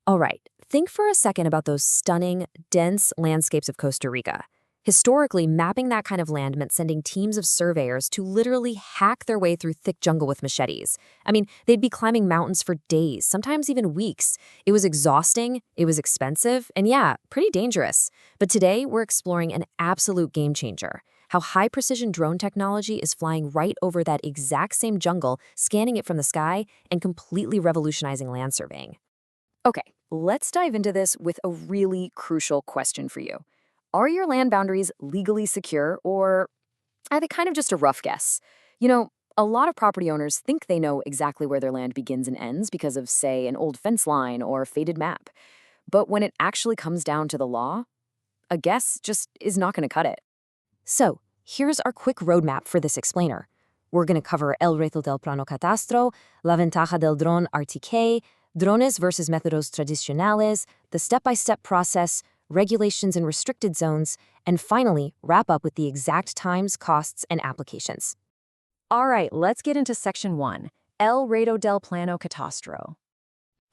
All right, think for a second about those stunning, dense landscapes of Costa Rica. Historically, mapping that kind of land meant sending teams of surveyors to literally hack their way through thick jungle with machetes. I mean, they'd be climbing mountains for days, sometimes even weeks. It was exhausting, it was expensive, and yeah, pretty dangerous. But today, we're exploring an absolute game changer. How high-precision drone technology is flying right over that exact same jungle, scanning it from the sky, and completely revolutionizing land surveying. Okay, let's dive into this with a really crucial question for you. Are your land boundaries legally secure, or are they kind of just a rough guess? You know, a lot of property owners think they know exactly where their land begins and ends because of, say, an old fence line or a faded map. But when it actually comes down to the law, a guess just is not going to cut it. So, here's our quick roadmap for this explainer. We're going to cover el reto del Plano Catastro, la ventaja del dron RTK, drones versus métodos tradicionales, the step-by-step process, regulations and restricted zones, and finally, wrap up with the exact times, costs, and applications. All right, let's get into Section 1, El Reto del Plano Catastro.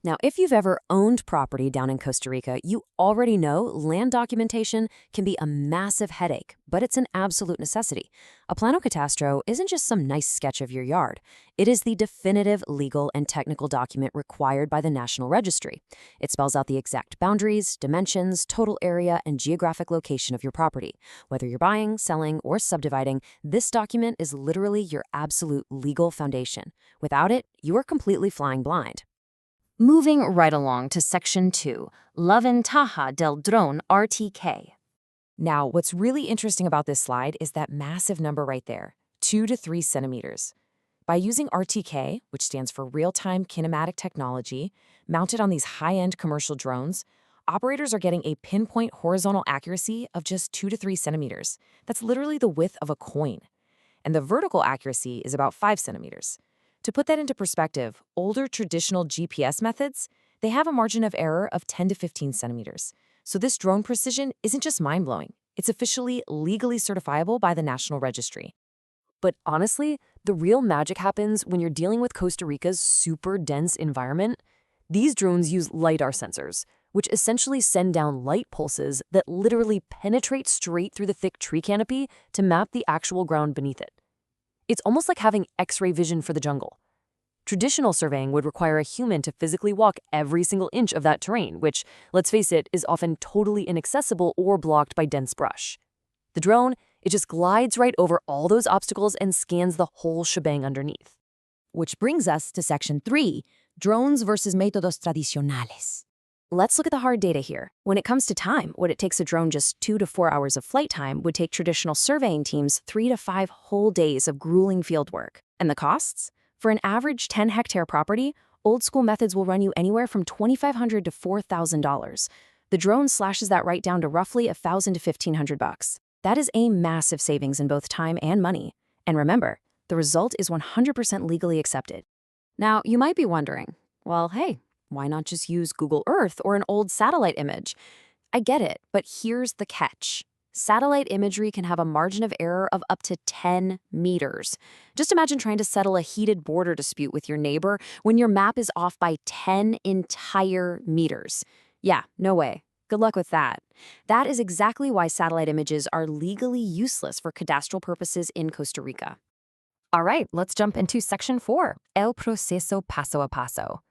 Now, if you've ever owned property down in Costa Rica, you already know land documentation can be a massive headache, but it's an absolute necessity. A Plano Catastro isn't just some nice sketch of your yard. It is the definitive legal and technical document required by the National Registry. It spells out the exact boundaries, dimensions, total area, and geographic location of your property. Whether you're buying, selling, or subdividing, this document is literally your absolute legal foundation. Without it, you are completely flying blind. Moving right along to Section 2, La Ventaja del Drone RTK. Now, what's really interesting about this slide is that massive number right there, 2 to 3 centimeters. By using RTK, which stands for Real-Time Kinematic Technology, mounted on these high-end commercial drones, operators are getting a pinpoint horizontal accuracy of just 2 to 3 centimeters. That's literally the width of a coin. And the vertical accuracy is about 5 centimeters. To put that into perspective, older traditional GPS methods, they have a margin of error of 10 to 15 centimeters. So this drone precision isn't just mind-blowing. It's officially legally certifiable by the National Registry. But honestly, the real magic happens when you're dealing with Costa Rica's super dense environment. These drones use LiDAR sensors, which essentially send down light pulses that literally penetrate straight through the thick tree canopy to map the actual ground beneath it. It's almost like having X-ray vision for the jungle. Traditional surveying would require a human to physically walk every single inch of that terrain, which, let's face it, is often totally inaccessible or blocked by dense brush. The drone, it just glides right over all those obstacles and scans the whole shebang underneath. Which brings us to Section 3, Drones versus Métodos Tradicionales. Let's look at the hard data here. When it comes to time, what it takes a drone just 2 to 4 hours of flight time would take traditional surveying teams 3 to 5 whole days of grueling field work. And the costs? For an average 10-hectare property, old-school methods will run you anywhere from $2,500 to $4,000. The drone slashes that right down to roughly $1,000 to $1,500. That is a massive savings in both time and money. And remember, the result is 100% legally accepted. Now, you might be wondering, well, hey, why not just use Google Earth or an old satellite image? I get it, but here's the catch. Satellite imagery can have a margin of error of up to 10 meters. Just imagine trying to settle a heated border dispute with your neighbor when your map is off by 10 entire meters. Yeah, no way. Good luck with that. That is exactly why satellite images are legally useless for cadastral purposes in Costa Rica. All right, let's jump into Section 4, El Proceso Paso a Paso.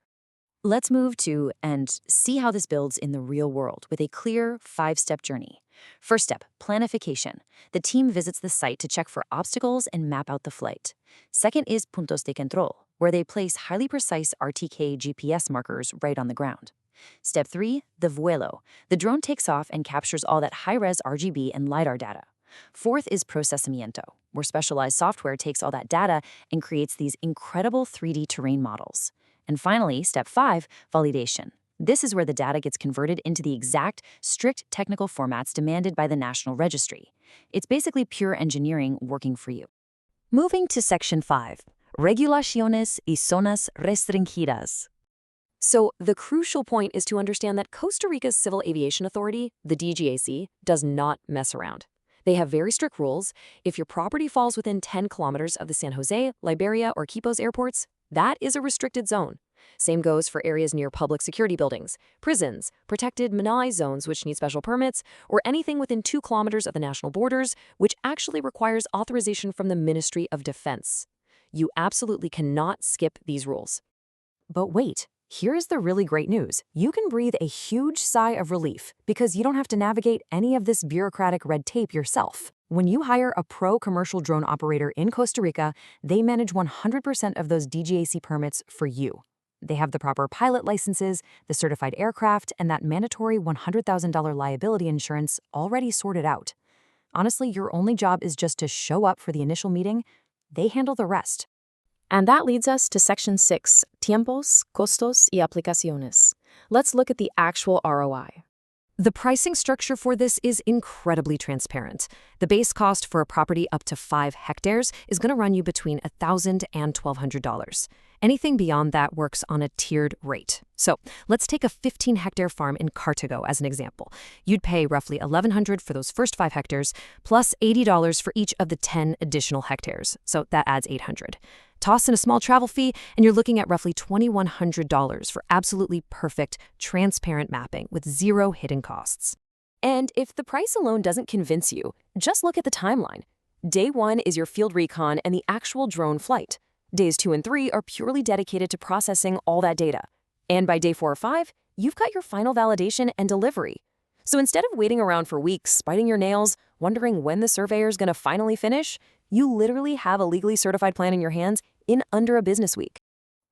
Let's move to and see how this builds in the real world with a clear 5-step journey. First step, planification. The team visits the site to check for obstacles and map out the flight. Second is puntos de control, where they place highly precise RTK GPS markers right on the ground. Step 3, the vuelo. The drone takes off and captures all that high-res RGB and LiDAR data. Fourth is procesamiento, where specialized software takes all that data and creates these incredible 3D terrain models. And finally, step 5, validation. This is where the data gets converted into the exact, strict technical formats demanded by the National Registry. It's basically pure engineering working for you. Moving to Section 5, Regulaciones y Zonas Restringidas. So the crucial point is to understand that Costa Rica's Civil Aviation Authority, the DGAC, does not mess around. They have very strict rules. If your property falls within 10 kilometers of the San Jose, Liberia, or Quipos airports, that is a restricted zone. Same goes for areas near public security buildings, prisons, protected Menai zones which need special permits, or anything within 2 kilometers of the national borders, which actually requires authorization from the Ministry of Defense. You absolutely cannot skip these rules. But wait, here's the really great news. You can breathe a huge sigh of relief because you don't have to navigate any of this bureaucratic red tape yourself. When you hire a pro commercial drone operator in Costa Rica, they manage 100% of those DGAC permits for you. They have the proper pilot licenses, the certified aircraft, and that mandatory $100,000 liability insurance already sorted out. Honestly, your only job is just to show up for the initial meeting. They handle the rest. And that leads us to Section 6, Tiempos, Costos y Aplicaciones. Let's look at the actual ROI. The pricing structure for this is incredibly transparent. The base cost for a property up to 5 hectares is going to run you between $1,000 and $1,200. Anything beyond that works on a tiered rate. So let's take a 15-hectare farm in Cartago as an example. You'd pay roughly $1,100 for those first 5 hectares, plus $80 for each of the 10 additional hectares. So that adds $800. Toss in a small travel fee, and you're looking at roughly $2,100 for absolutely perfect, transparent mapping with 0 hidden costs. And if the price alone doesn't convince you, just look at the timeline. Day 1 is your field recon and the actual drone flight. Days 2 and 3 are purely dedicated to processing all that data. And by day 4 or 5, you've got your final validation and delivery. So instead of waiting around for weeks, biting your nails, wondering when the surveyor's going to finally finish, you literally have a legally certified plan in your hands in under a business week.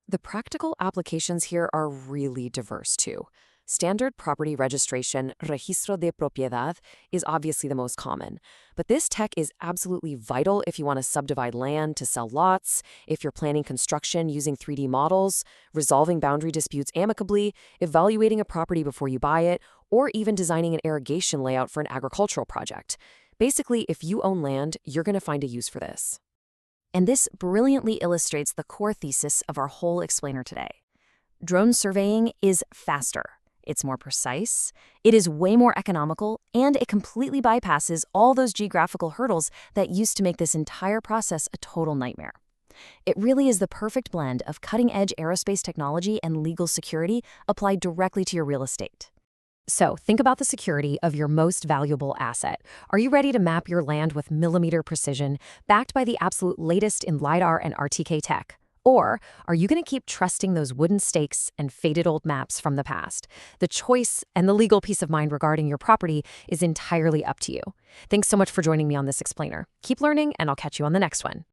The practical applications here are really diverse too. Standard property registration, Registro de Propiedad, is obviously the most common. But this tech is absolutely vital if you want to subdivide land to sell lots, if you're planning construction using 3D models, resolving boundary disputes amicably, evaluating a property before you buy it, or even designing an irrigation layout for an agricultural project. Basically, if you own land, you're going to find a use for this. And this brilliantly illustrates the core thesis of our whole explainer today. Drone surveying is faster. It's more precise, it is way more economical, and it completely bypasses all those geographical hurdles that used to make this entire process a total nightmare. It really is the perfect blend of cutting-edge aerospace technology and legal security applied directly to your real estate. So think about the security of your most valuable asset. Are you ready to map your land with millimeter precision, backed by the absolute latest in LiDAR and RTK tech? Or are you going to keep trusting those wooden stakes and faded old maps from the past? The choice and the legal peace of mind regarding your property is entirely up to you. Thanks so much for joining me on this explainer. Keep learning, and I'll catch you on the next one.